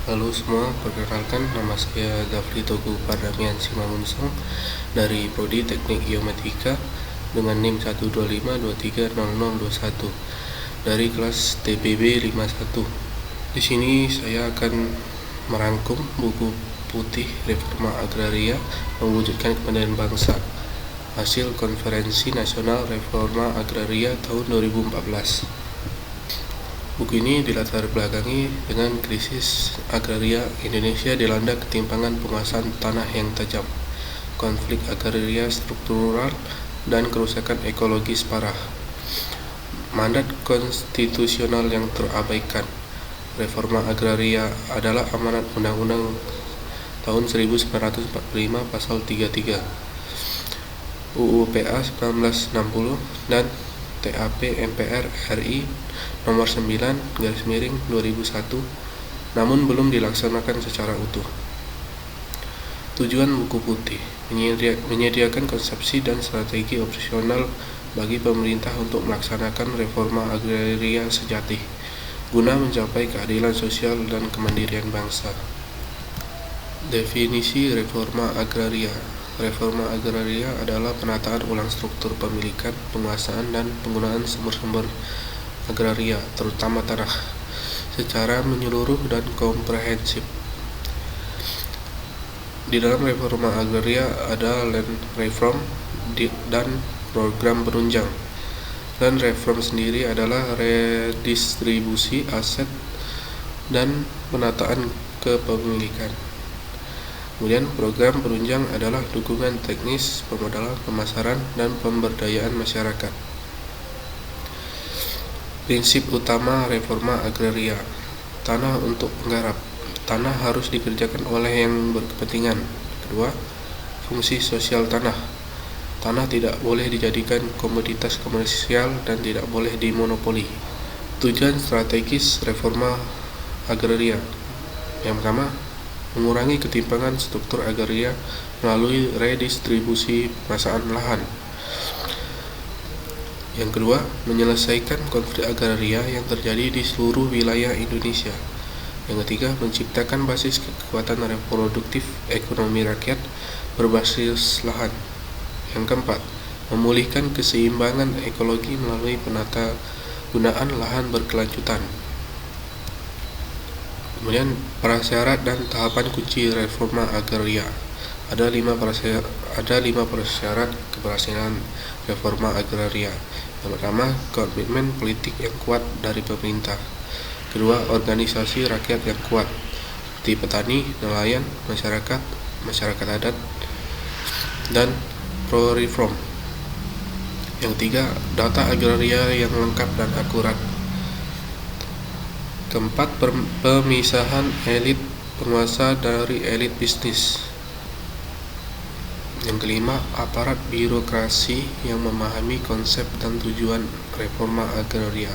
Halo semua, perkenalkan nama saya Gafli Togu Pardamian Simangunsong dari Prodi Teknik Geomatika dengan NIM 125230021 dari kelas TPB 51. Di sini saya akan merangkum buku putih Reforma Agraria Mewujudkan Kemandirian Bangsa, hasil Konferensi Nasional Reforma Agraria tahun 2014. Buku ini dilatar belakangi dengan krisis agraria Indonesia dilanda ketimpangan penguasaan tanah yang tajam, konflik agraria struktural, dan kerusakan ekologis parah. Mandat konstitusional yang terabaikan. Reforma agraria adalah amanat Undang-Undang tahun 1945 pasal 33, UU PA 1960 dan TAP MPR RI nomor 9/2001, namun belum dilaksanakan secara utuh. Tujuan buku putih menyediakan konsepsi dan strategi operasional bagi pemerintah untuk melaksanakan reforma agraria sejati, guna mencapai keadilan sosial dan kemandirian bangsa. Definisi reforma agraria. Reforma agraria adalah penataan ulang struktur pemilikan, penguasaan, dan penggunaan sumber-sumber agraria, terutama tanah, secara menyeluruh dan komprehensif. Di dalam reforma agraria ada land reform dan program penunjang. Land reform sendiri adalah redistribusi aset dan penataan kepemilikan. Kemudian program penunjang adalah dukungan teknis, pemodalan, pemasaran, dan pemberdayaan masyarakat. Prinsip utama reforma agraria. Tanah untuk penggarap. Tanah harus dikerjakan oleh yang berkepentingan. Kedua, fungsi sosial tanah. Tanah tidak boleh dijadikan komoditas komersial dan tidak boleh dimonopoli. Tujuan strategis reforma agraria. Yang pertama, mengurangi ketimpangan struktur agraria melalui redistribusi penguasaan lahan. Yang kedua, menyelesaikan konflik agraria yang terjadi di seluruh wilayah Indonesia. Yang ketiga, menciptakan basis kekuatan reproduktif ekonomi rakyat berbasis lahan. Yang keempat, memulihkan keseimbangan ekologi melalui penata gunaan lahan berkelanjutan. Kemudian prasyarat dan tahapan kunci reforma agraria. Ada lima prasyarat keberhasilan reforma agraria. Yang pertama, komitmen politik yang kuat dari pemerintah. Kedua, organisasi rakyat yang kuat seperti petani, nelayan, masyarakat adat, dan pro-reform. Yang ketiga, data agraria yang lengkap dan akurat. Keempat, pemisahan elit penguasa dari elit bisnis. Yang kelima, aparat birokrasi yang memahami konsep dan tujuan reforma agraria.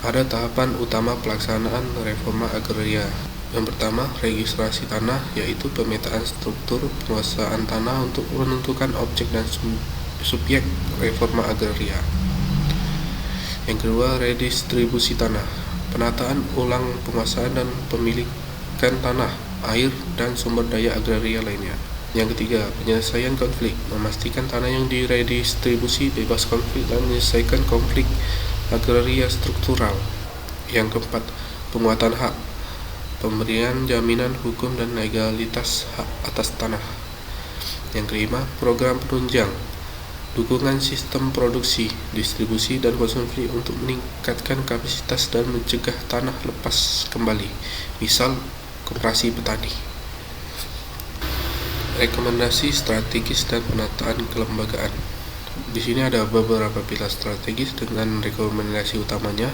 Ada tahapan utama pelaksanaan reforma agraria. Yang pertama, registrasi tanah, yaitu pemetaan struktur penguasaan tanah untuk menentukan objek dan subjek reforma agraria. Yang kedua, redistribusi tanah, penataan ulang penguasaan dan pemilikan tanah, air, dan sumber daya agraria lainnya. Yang ketiga, penyelesaian konflik, memastikan tanah yang diredistribusi bebas konflik dan menyelesaikan konflik agraria struktural. Yang keempat, penguatan hak, pemberian jaminan hukum dan legalitas hak atas tanah. Yang kelima, program penunjang, dukungan sistem produksi, distribusi, dan konsumsi untuk meningkatkan kapasitas dan mencegah tanah lepas kembali, misal koperasi petani. Rekomendasi strategis dan penataan kelembagaan. Di sini ada beberapa pilar strategis dengan rekomendasi utamanya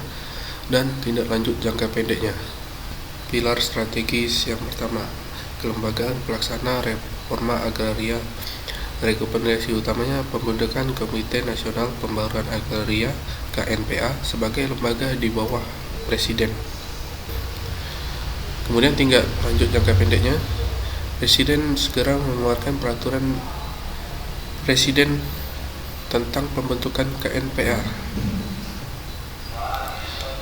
dan tindak lanjut jangka pendeknya. Pilar strategis yang pertama, kelembagaan pelaksana reforma agraria. Rekomendasi utamanya pembentukan Komite Nasional Pembaruan Agraria (KNPA) sebagai lembaga di bawah Presiden. Kemudian tindak lanjut jangka pendeknya, Presiden segera mengeluarkan peraturan Presiden tentang pembentukan KNPA.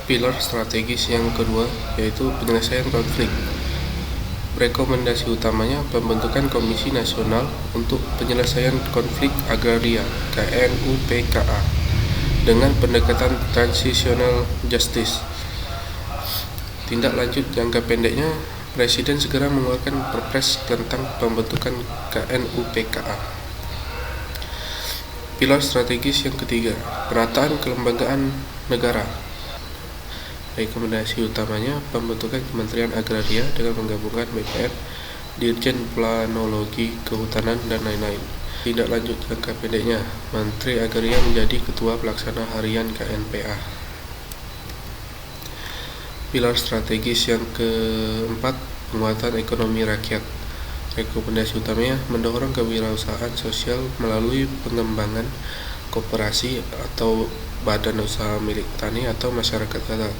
Pilar strategis yang kedua yaitu penyelesaian konflik. Rekomendasi utamanya pembentukan Komisi Nasional untuk Penyelesaian Konflik Agraria (KNUPKA) dengan pendekatan transitional justice. Tindak lanjut jangka pendeknya, Presiden segera mengeluarkan Perpres tentang pembentukan KNUPKA. Pilar strategis yang ketiga, penataan kelembagaan negara. Rekomendasi utamanya pembentukan Kementerian Agraria dengan menggabungkan BPN, Dirjen Planologi, Kehutanan, dan lain-lain. Tindak lanjut jangka pendeknya, Menteri Agraria menjadi Ketua Pelaksana Harian KNPA. Pilar strategis yang keempat, penguatan ekonomi rakyat. Rekomendasi utamanya mendorong kewirausahaan sosial melalui pengembangan koperasi atau badan usaha milik tani atau masyarakat adat.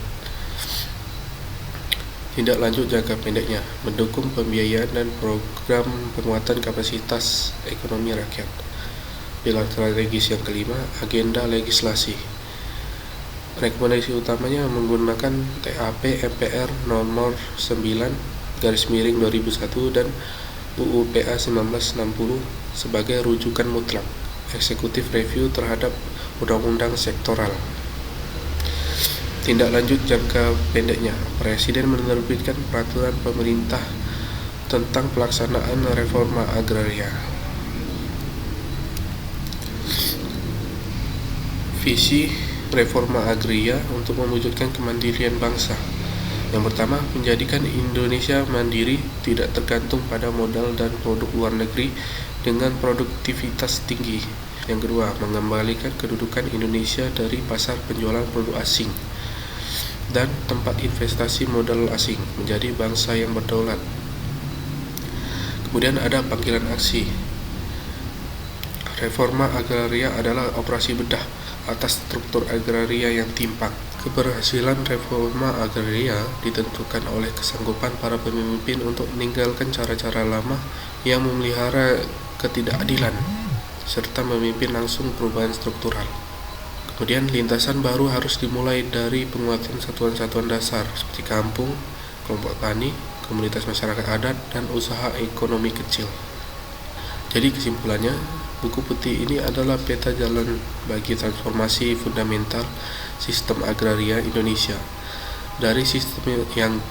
Tindak lanjut jangka pendeknya, mendukung pembiayaan dan program penguatan kapasitas ekonomi rakyat. Pilar strategis yang kelima, agenda legislasi. Rekomendasi utamanya menggunakan TAP MPR nomor 9/2001 dan UU PA 1960 sebagai rujukan mutlak eksekutif review terhadap undang-undang sektoral. Tindak lanjut jangka pendeknya, Presiden menerbitkan peraturan pemerintah tentang pelaksanaan reforma agraria. Visi reforma agraria untuk mewujudkan kemandirian bangsa. Yang pertama, menjadikan Indonesia mandiri, tidak tergantung pada modal dan produk luar negeri dengan produktivitas tinggi. Yang kedua, mengembalikan kedudukan Indonesia dari pasar penjualan produk asing dan tempat investasi modal asing, menjadi bangsa yang berdaulat. Kemudian ada panggilan aksi. Reforma agraria adalah operasi bedah atas struktur agraria yang timpang. Keberhasilan reforma agraria ditentukan oleh kesanggupan para pemimpin untuk meninggalkan cara-cara lama yang memelihara ketidakadilan, serta memimpin langsung perubahan struktural. Kemudian lintasan baru harus dimulai dari penguatan satuan-satuan dasar seperti kampung, kelompok tani, komunitas masyarakat adat, dan usaha ekonomi kecil. Jadi kesimpulannya, buku putih ini adalah peta jalan bagi transformasi fundamental sistem agraria Indonesia dari sistem yang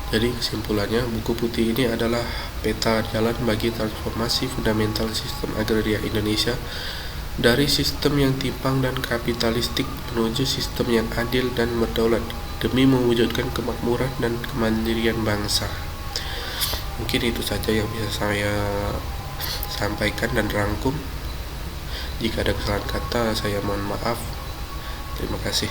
Jadi kesimpulannya, buku putih ini adalah peta jalan bagi transformasi fundamental sistem agraria Indonesia dari sistem yang timpang dan kapitalistik menuju sistem yang adil dan berdaulat demi mewujudkan kemakmuran dan kemandirian bangsa. Mungkin itu saja yang bisa saya sampaikan dan rangkum. Jika ada kesalahan kata, saya mohon maaf. Terima kasih.